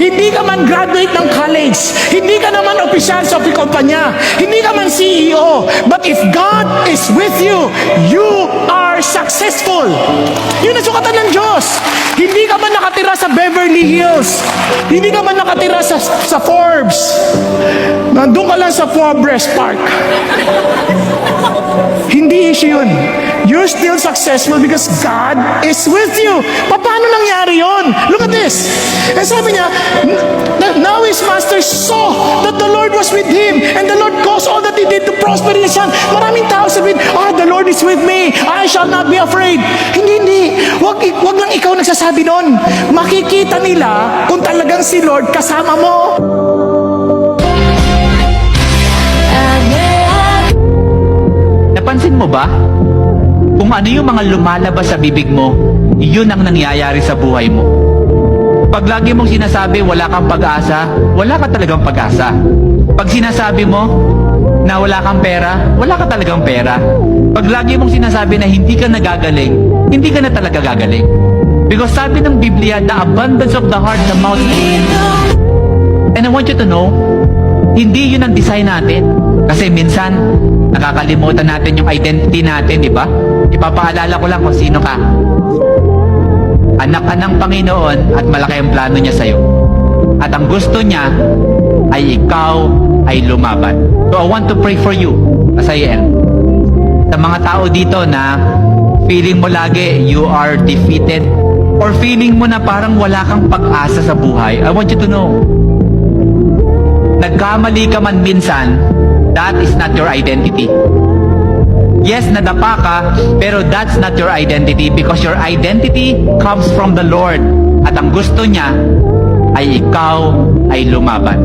Hindi ka man graduate ng college, hindi ka naman opisyal sa kumpanya, hindi ka man CEO, but if God is with you, you are successful. Yun ang sukatan ng Diyos. Hindi ka man nakatira sa Beverly Hills, hindi ka man nakatira sa Forbes, nandun ka lang sa Forest Park. Hindi issue yun. You're still successful because God is with you. Paano nangyari yun? Look at this. And sabi niya, now his master saw that the Lord was with him and the Lord caused all that he did to prosper in his hand. Maraming tao sabihin, the Lord is with me. I shall not be afraid. Hindi. Wag lang ikaw nagsasabi nun. Makikita nila kung talagang si Lord kasama mo. Napansin mo ba? Kung ano yung mga lumalabas sa bibig mo, yun ang nangyayari sa buhay mo. Pag lagi mong sinasabi wala kang pag-asa, wala ka talagang pag-asa. Pag sinasabi mo na wala kang pera, wala ka talagang pera. Pag lagi mong sinasabi na hindi ka nagagaling, hindi ka na talaga gagaling. Because sabi ng Biblia, the abundance of the heart, the mouth speaks. And I want you to know, hindi yun ang design natin. Kasi minsan, nakakalimutan natin yung identity natin, di ba? Ipapaalala ko lang kung sino ka. Anak ka ng Panginoon at malaki ang plano niya sa'yo. At ang gusto niya ay ikaw ay lumaban. So I want to pray for you, Asael. Sa mga tao dito na feeling mo lagi you are defeated or feeling mo na parang wala kang pag-asa sa buhay, I want you to know, nagkamali ka man minsan, that is not your identity. Yes, nadapa ka, pero that's not your identity because your identity comes from the Lord. At ang gusto niya ay ikaw ay lumaban.